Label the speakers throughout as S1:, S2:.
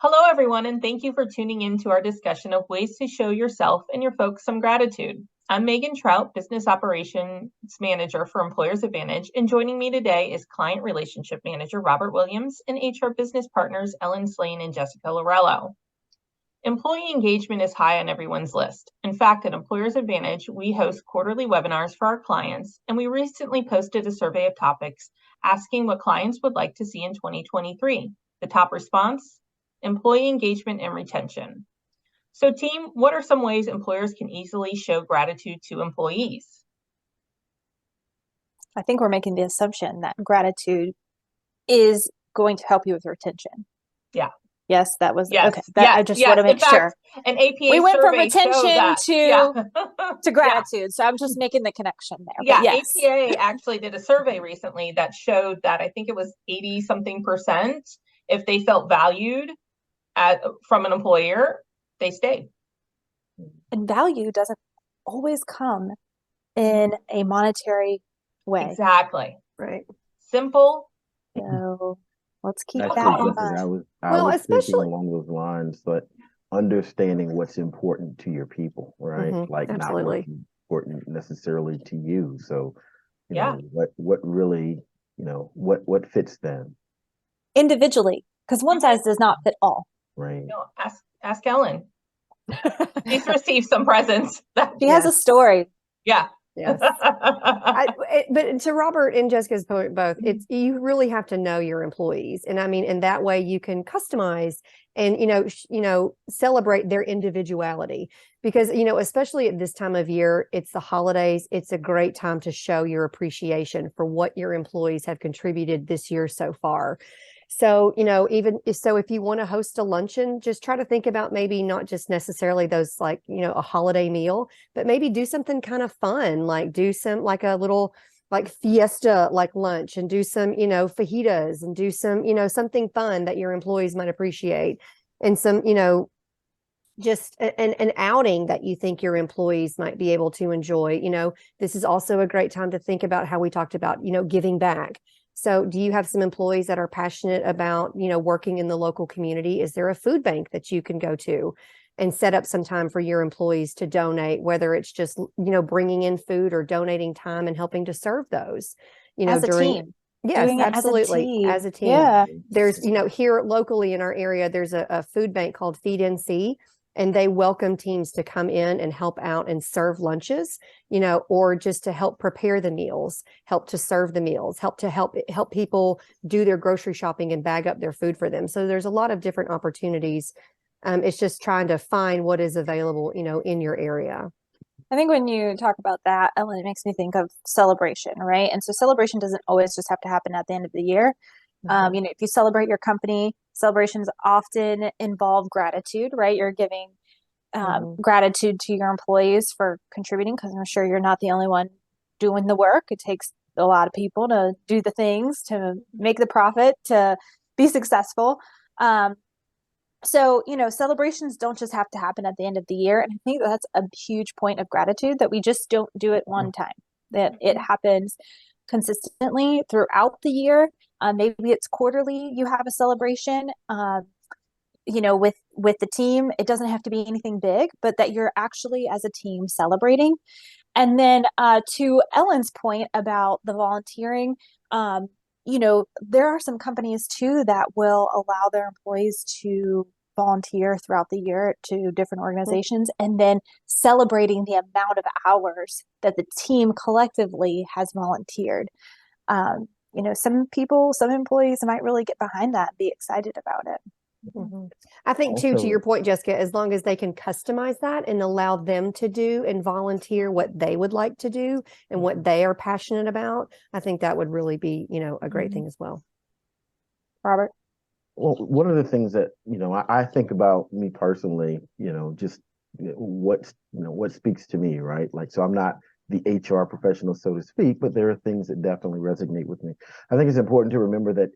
S1: Hello, everyone, and thank you for tuning in to our discussion of ways to show yourself and your folks some gratitude. I'm Megan Trout, Business Operations Manager for Employers Advantage, and joining me today is Client Relationship Manager Robert Williams and HR Business Partners Ellen Slane and Jessica Lorello. Employee engagement is high on everyone's list. In fact, at Employers Advantage, we host quarterly webinars for our clients, and we recently posted a survey of topics asking what clients would like to see in 2023. The top response: employee engagement and retention. So team, what are some ways employers can easily show gratitude to employees?
S2: I think we're making the assumption that gratitude is going to help you with retention.
S1: Yeah.
S2: Yes, that was
S1: yes.
S2: okay. I just want to make sure.
S1: An APA
S2: we went from
S1: survey
S2: retention to gratitude.
S1: Yeah.
S2: So I'm just making the connection there.
S1: Yeah,
S2: yes.
S1: APA actually did a survey recently that showed that I think it was 80-something% if they felt valued from an employer, they stayed.
S2: And value doesn't always come in a monetary way.
S1: Exactly.
S3: Right.
S1: Simple.
S2: So let's keep
S4: That's
S2: that in
S4: interesting.
S2: mind.
S4: I was thinking along those lines, but understanding what's important to your people, right? Like
S3: absolutely.
S4: not what's important necessarily to you. So, you
S1: Yeah.
S4: know, what really, what fits them.
S2: Individually, because one size does not fit all.
S4: Right.
S1: Ask Ellen. She's received some presents.
S2: She has a story.
S1: Yeah.
S3: Yes. But to Robert and Jessica's point, both, it's you really have to know your employees, and I mean, and that way you can customize and celebrate their individuality, because especially at this time of year, it's the holidays. It's a great time to show your appreciation for what your employees have contributed this year so far. So, even so, if you want to host a luncheon, just try to think about maybe not just necessarily those a holiday meal, but maybe do something kind of fun, like do some like a little like fiesta like lunch, and do some, fajitas, and do some, something fun that your employees might appreciate, and some, just an outing that you think your employees might be able to enjoy. This is also a great time to think about how we talked about, giving back. So do you have some employees that are passionate about, working in the local community? Is there a food bank that you can go to and set up some time for your employees to donate, whether it's just, bringing in food or donating time and helping to serve those,
S2: as a team?
S3: Yes,
S2: doing it
S3: absolutely. As a team.
S2: Yeah.
S3: There's, here locally in our area, there's a food bank called Feed NC, and they welcome teams to come in and help out and serve lunches, or just to help prepare the meals, help to serve the meals, help people do their grocery shopping and bag up their food for them. So there's a lot of different opportunities. It's just trying to find what is available, in your area.
S2: I think when you talk about that, Ellen, it makes me think of celebration, right? And so celebration doesn't always just have to happen at the end of the year. If you celebrate your company, celebrations often involve gratitude, right? You're giving gratitude to your employees for contributing, because I'm sure you're not the only one doing the work. It takes a lot of people to do the things, to make the profit, to be successful. So, celebrations don't just have to happen at the end of the year. And I think that's a huge point of gratitude, that we just don't do it one time, that it happens consistently throughout the year. Maybe it's quarterly, you have a celebration, with the team. It doesn't have to be anything big, but that you're actually as a team celebrating. And then to Ellen's point about the volunteering, there are some companies too that will allow their employees to volunteer throughout the year to different organizations, and then celebrating the amount of hours that the team collectively has volunteered. Some employees might really get behind that and be excited about it.
S3: I think too, to your point, Jessica, as long as they can customize that and allow them to do and volunteer what they would like to do and what they are passionate about, I think that would really be, a great thing as well.
S2: Robert?
S4: Well, one of the things that, I think about me personally, just what speaks to me, right? Like, so I'm not the HR professional, so to speak, but there are things that definitely resonate with me. I think it's important to remember that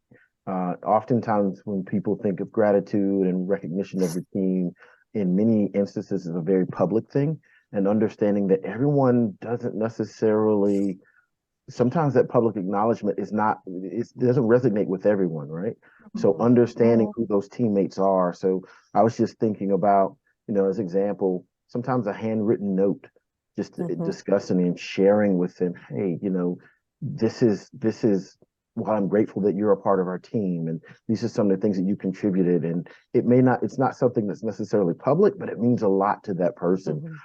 S4: oftentimes when people think of gratitude and recognition of the team, in many instances is a very public thing, and understanding that everyone doesn't necessarily sometimes that public acknowledgement is not, it doesn't resonate with everyone, right? So
S1: Mhm.
S4: understanding who those teammates are. So I was just thinking about, as example, sometimes a handwritten note, just discussing and sharing with them, hey, this is why I'm grateful that you're a part of our team. And these are some of the things that you contributed. And it's not something that's necessarily public, but it means a lot to that person.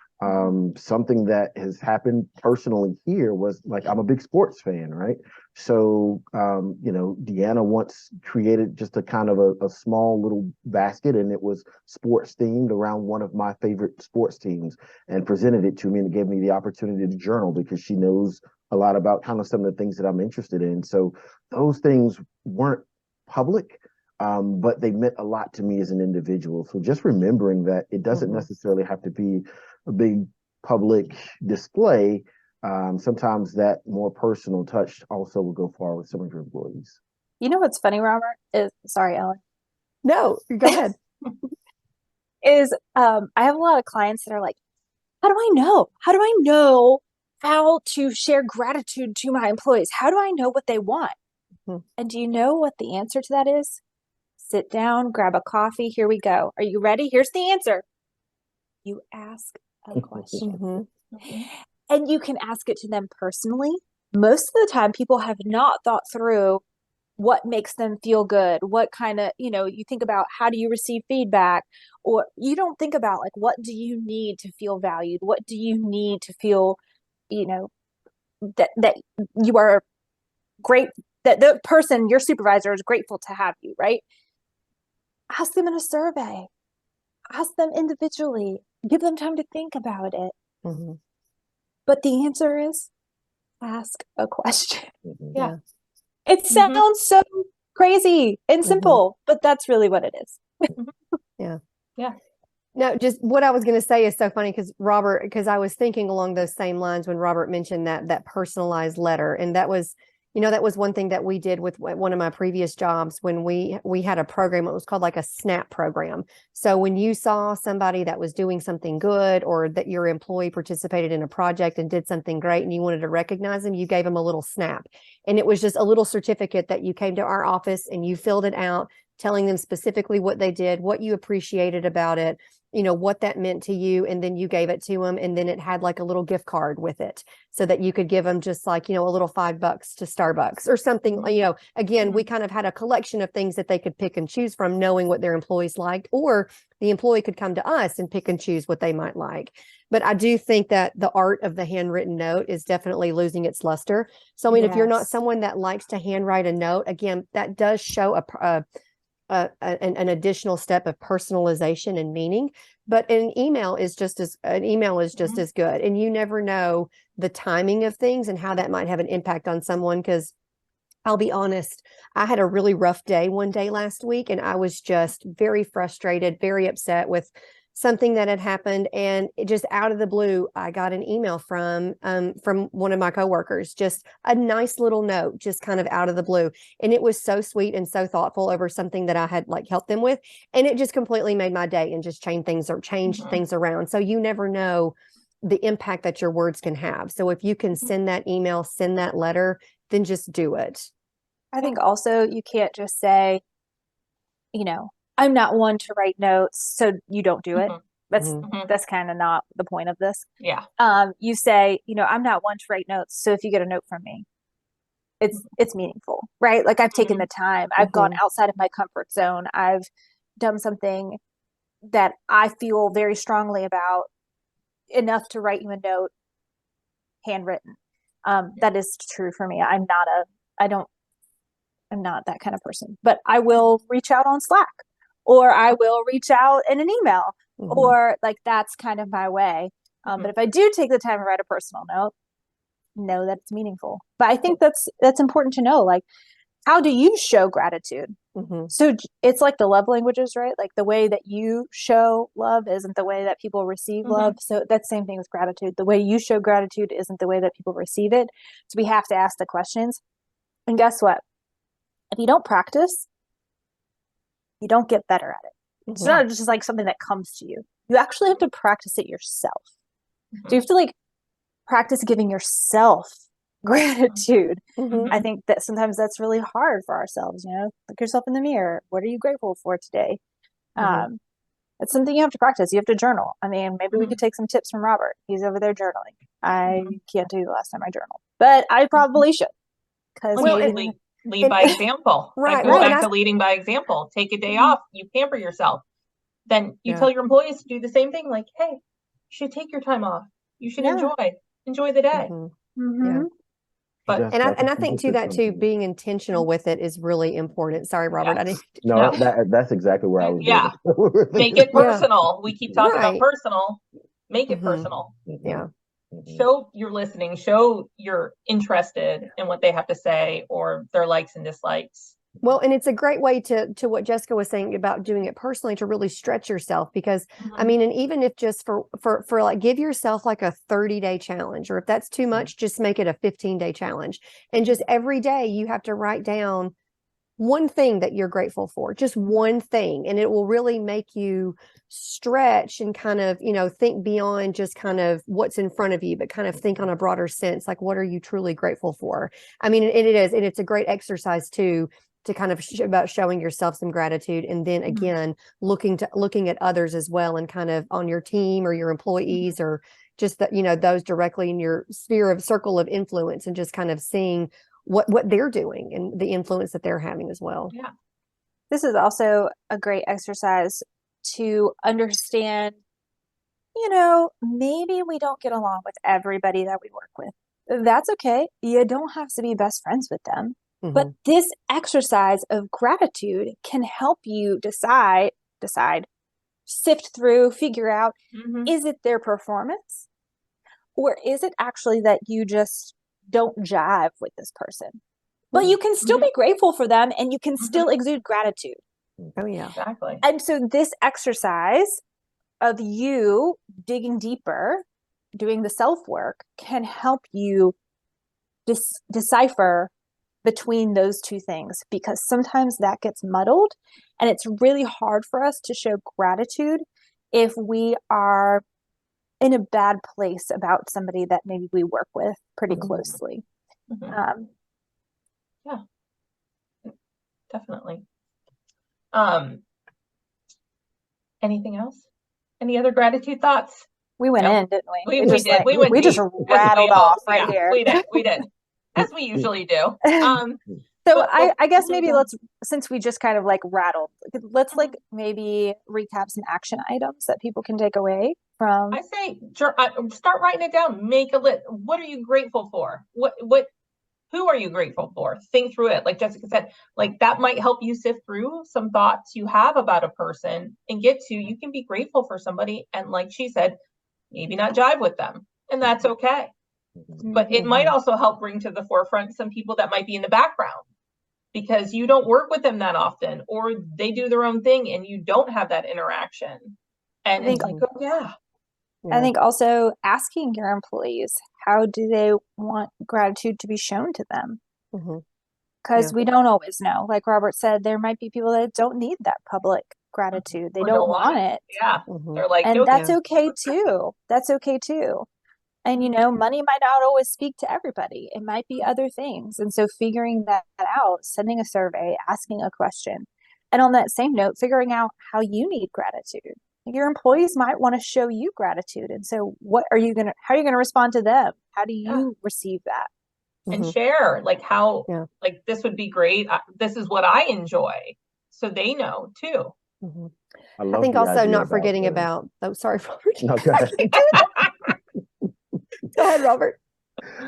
S4: Something that has happened personally here was, like, I'm a big sports fan, right? So, Deanna once created just a kind of a small little basket, and it was sports themed around one of my favorite sports teams, and presented it to me, and it gave me the opportunity to journal because she knows a lot about kind of some of the things that I'm interested in. So those things weren't public, but they meant a lot to me as an individual. So just remembering that it doesn't necessarily have to be a big public display. Sometimes that more personal touch also will go far with some of your employees.
S2: You know what's funny, Robert? Sorry, Ellen.
S3: No, go ahead.
S2: I have a lot of clients that are like, how do I know? How do I know how to share gratitude to my employees? How do I know what they want? And do you know what the answer to that is? Sit down, grab a coffee. Here we go. Are you ready? Here's the answer. You ask a question. And you can ask it to them personally. Most of the time, people have not thought through what makes them feel good. What kind of, you think about how do you receive feedback, or you don't think about, like, what do you need to feel valued? What do you need to feel, that you are great, that the person, your supervisor, is grateful to have you, right? Ask them in a survey. Ask them individually. Give them time to think about it. But the answer is ask a question.
S1: Yeah.
S2: It sounds so crazy and simple, but that's really what it is.
S3: Yeah.
S1: Yeah.
S3: No, just what I was going to say is so funny because I was thinking along those same lines when Robert mentioned that personalized letter. And that was one thing that we did with one of my previous jobs when we had a program. It was called like a SNAP program. So when you saw somebody that was doing something good, or that your employee participated in a project and did something great, and you wanted to recognize them, you gave them a little snap. And it was just a little certificate that you came to our office and you filled it out, telling them specifically what they did, what you appreciated about it, what that meant to you. And then you gave it to them. And then it had like a little gift card with it, so that you could give them just like, a little $5 to Starbucks or something. Again, we kind of had a collection of things that they could pick and choose from, knowing what their employees liked, or the employee could come to us and pick and choose what they might like. But I do think that the art of the handwritten note is definitely losing its luster. So, I mean, if you're not someone that likes to handwrite a note, again, that does show an additional step of personalization and meaning, but an email is just as good. And you never know the timing of things and how that might have an impact on someone. Because I'll be honest, I had a really rough day one day last week, and I was just very frustrated, very upset with something that had happened. And it just out of the blue, I got an email from one of my coworkers, just a nice little note, just kind of out of the blue. And it was so sweet and so thoughtful over something that I had like helped them with. And it just completely made my day and just changed things around. So you never know the impact that your words can have. So if you can send that email, send that letter, then just do it.
S2: I think also you can't just say, I'm not one to write notes, so you don't do it. That's kind of not the point of this.
S1: Yeah.
S2: You say, I'm not one to write notes, so if you get a note from me, it's meaningful, right? Like, I've taken the time, I've gone outside of my comfort zone, I've done something that I feel very strongly about, enough to write you a note, handwritten. That is true for me. I'm not that kind of person, but I will reach out on Slack, or I will reach out in an email, or like, that's kind of my way. But if I do take the time to write a personal note, know that it's meaningful. But I think that's important to know. Like, how do you show gratitude? So it's like the love languages, right? Like, the way that you show love isn't the way that people receive love. So that's the same thing with gratitude. The way you show gratitude isn't the way that people receive it. So we have to ask the questions. And guess what? If you don't practice, you don't get better at it. It's not just like something that comes to you. You actually have to practice it yourself. So you have to like practice giving yourself gratitude.
S3: Mhm.
S2: I think that sometimes that's really hard for ourselves, look yourself in the mirror. What are you grateful for today?
S3: Mhm.
S2: It's something you have to practice. You have to journal. I mean, maybe we
S1: Mhm.
S2: could take some tips from Robert. He's over there journaling. I can't tell you the last time I journaled, but I probably should, because
S1: Well,
S2: maybe
S1: lead by example. That
S3: Right,
S1: goes
S3: well, and
S1: back to leading by example. Take a day
S2: Mhm.
S1: off. You pamper yourself. Then you
S3: Yeah.
S1: tell your employees to do the same thing. Like, hey, you should take your time off. You should
S2: Yeah.
S1: enjoy the day.
S3: Mhm.
S2: Mhm.
S1: But
S3: And I
S4: think
S3: think
S4: you
S3: too
S4: said
S3: that too,
S4: something.
S3: being intentional with it is really important. Sorry, Robert. I
S1: yes,
S3: didn't.
S4: No,
S1: yeah,
S4: that's exactly where I was
S1: yeah.
S4: going.
S1: Make it
S3: Yeah.
S1: personal. We keep talking about
S3: Right.
S1: personal. Make it
S3: Mhm.
S1: personal.
S3: Yeah.
S1: Show you're listening. Show you're interested in what they have to say or their likes and dislikes.
S3: Well, and it's a great way to what Jessica was saying about doing it personally, to really stretch yourself, because I
S1: Mhm.
S3: mean, and even if just for like, give yourself like a 30-day challenge, or if that's too much, just make it a 15-day challenge. And just every day you have to write down one thing that you're grateful for, just one thing, and it will really make you stretch and kind of, think beyond just kind of what's in front of you, but kind of think on a broader sense, like, what are you truly grateful for? I mean, and it is, and it's a great exercise too, to kind of about showing yourself some gratitude, and then again looking at others as well, and kind of on your team or your employees, or just that, those directly in your sphere of circle of influence, and just kind of seeing what they're doing and the influence that they're having as well.
S1: Yeah.
S2: This is also a great exercise to understand, maybe we don't get along with everybody that we work with. That's okay. You don't have to be best friends with them. But
S3: Mhm.
S2: this exercise of gratitude can help you decide, sift through, figure out,
S1: Mhm.
S2: is it their performance? Or is it actually that you just don't jive with this person? But you can still
S1: Mhm.
S2: be grateful for them, and you can still
S1: Mhm.
S2: exude gratitude.
S3: Oh yeah.
S1: Exactly.
S2: And so this exercise of you digging deeper, doing the self work, can help you decipher between those two things, because sometimes that gets muddled, and it's really hard for us to show gratitude if we are in a bad place about somebody that maybe we work with pretty
S3: Mhm.
S2: closely.
S1: Mhm.
S2: Um,
S1: Yeah, definitely. Um, anything else? Any other gratitude thoughts?
S2: we went
S1: No,
S2: in, didn't we?
S1: we
S2: Just
S1: did. We went
S2: we just
S1: deep because
S2: rattled off right
S1: yeah,
S2: here.
S1: we did, as we usually do.
S2: So
S1: But
S2: I guess
S1: mhm,
S2: maybe
S1: go ahead.
S2: let's, since we just kind of like rattled, let's like
S1: Mhm.
S2: maybe recap some action items that people can take away from.
S1: I say, start writing it down. Make a list. What are you grateful for? Who are you grateful for? Think through it. Like Jessica said, like that might help you sift through some thoughts you have about a person and get to, you can be grateful for somebody. And like she said, maybe not jive with them. And that's okay. But it might
S3: Mhm.
S1: also help bring to the forefront some people that might be in the background because you don't work with them that often, or they do their own thing and you don't have that interaction. And
S2: I
S1: it's
S2: think
S1: like, oh, yeah.
S2: I
S3: Yeah.
S2: think also asking your employees, how do they want gratitude to be shown to them?
S3: Mhm.
S2: Because
S3: Yeah.
S2: we don't always know. Like Robert said, there might be people that don't need that public gratitude. They
S1: Or
S2: don't
S1: don't want
S2: want
S1: it.
S2: it.
S1: Yeah.
S3: Mhm.
S1: They're like,
S2: And
S1: okay.
S2: that's okay too. That's okay too. And money might not always speak to everybody. It might be other things. And so figuring that out, sending a survey, asking a question. And on that same note, figuring out how you need gratitude. Your employees might want to show you gratitude. And so how are you gonna respond to them? How do
S1: Yeah.
S2: you receive that?
S1: And
S3: Mhm.
S1: share like how,
S3: Yeah.
S1: like, this would be great. This is what I enjoy. So they know too.
S3: Mhm.
S4: I
S3: I
S4: love
S3: think
S4: the
S3: also
S4: idea
S3: not
S4: about
S3: forgetting about, oh, sorry, Robert.
S4: no, go
S3: I
S4: ahead.
S3: keep doing that. Go ahead, Robert.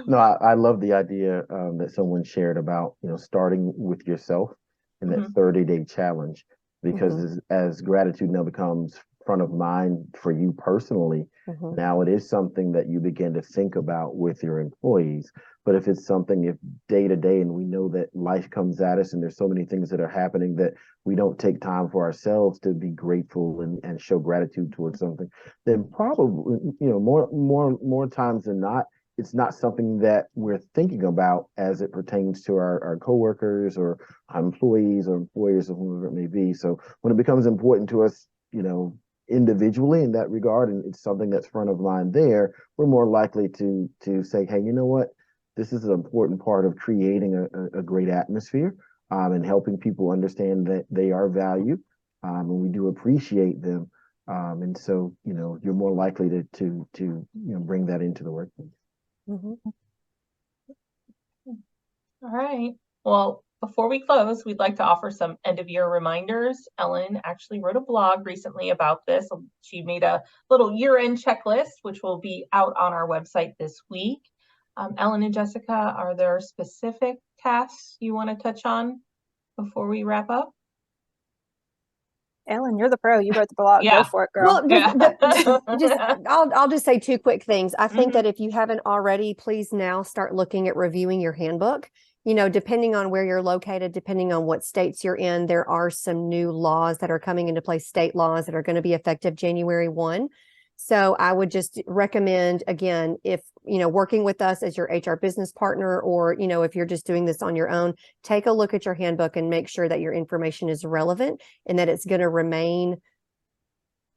S4: No, I love the idea that someone shared about, starting with yourself and that
S1: Mhm.
S4: 30-day challenge, because
S3: Mhm.
S4: as gratitude now becomes front of mind for you personally,
S3: Mhm.
S4: now it is something that you begin to think about with your employees. But if it's something, if day to day, and we know that life comes at us and there's so many things that are happening that we don't take time for ourselves to be grateful and show gratitude towards something, then probably, more times than not, it's not something that we're thinking about as it pertains to our coworkers or our employees or employers or whoever it may be. So when it becomes important to us, individually in that regard, and it's something that's front of mind there, we're more likely to say, hey, you know what? this is an important part of creating a great atmosphere, and helping people understand that they are valued, and we do appreciate them. And so, you're more likely to bring that into the workplace.
S3: Mhm.
S1: All right. Well, before we close, we'd like to offer some end of year reminders. Ellen actually wrote a blog recently about this. She made a little year-end checklist, which will be out on our website this week. Ellen and Jessica, are there specific tasks you want to touch on before we wrap up?
S2: Ellen, you're the pro. You wrote the blog.
S1: Yeah.
S2: Go for it, girl.
S3: Well, I'll just say two quick things. I think
S1: Mhm.
S3: that if you haven't already, please now start looking at reviewing your handbook. Depending on where you're located, depending on what states you're in, there are some new laws that are coming into place, state laws that are going to be effective January 1. So I would just recommend, again, if, working with us as your HR business partner, or, if you're just doing this on your own, take a look at your handbook and make sure that your information is relevant and that it's going to remain,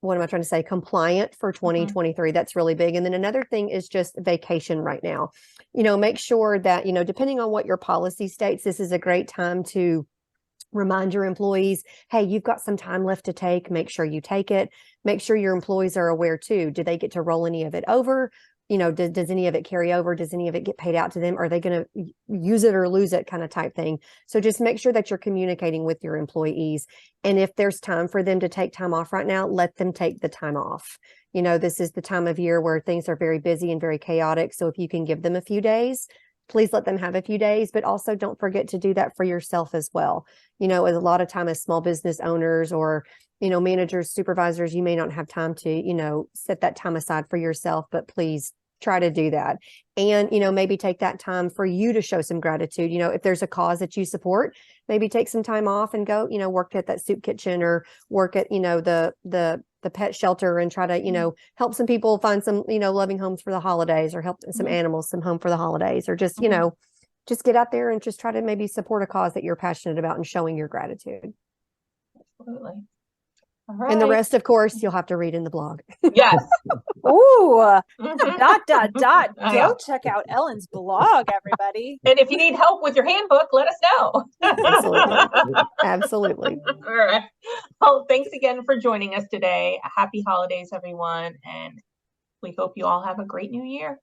S3: what am I trying to say, compliant for 2023. That's really big. And then another thing is just vacation right now. Make sure that, depending on what your policy states, this is a great time to remind your employees, hey, you've got some time left to take. Make sure you take it. Make sure your employees are aware too. Do they get to roll any of it over? Does any of it carry over? Does any of it get paid out to them? Are they going to use it or lose it, kind of type thing? So just make sure that you're communicating with your employees. And if there's time for them to take time off right now, let them take the time off. This is the time of year where things are very busy and very chaotic. So if you can give them a few days, please let them have a few days, but also don't forget to do that for yourself as well. A lot of time as small business owners or, managers, supervisors, you may not have time to, set that time aside for yourself, but please try to do that. And, maybe take that time for you to show some gratitude. If there's a cause that you support, maybe take some time off and go, work at that soup kitchen or work at, the pet shelter and try to, help some people find some, loving homes for the holidays, or help some animals some home for the holidays, or just, just get out there and just try to maybe support a cause that you're passionate about and showing your gratitude.
S1: Absolutely. All
S3: And the
S1: right.
S3: rest, of course, you'll have to read in the blog.
S1: Yes.
S2: Ooh,
S1: Mhm.
S2: dot.
S1: I
S2: Go
S1: know.
S2: check out Ellen's blog, everybody.
S1: And if you need help with your handbook, let us know.
S3: Absolutely. Absolutely.
S1: All right. Well, thanks again for joining us today. Happy holidays, everyone. And we hope you all have a great new year.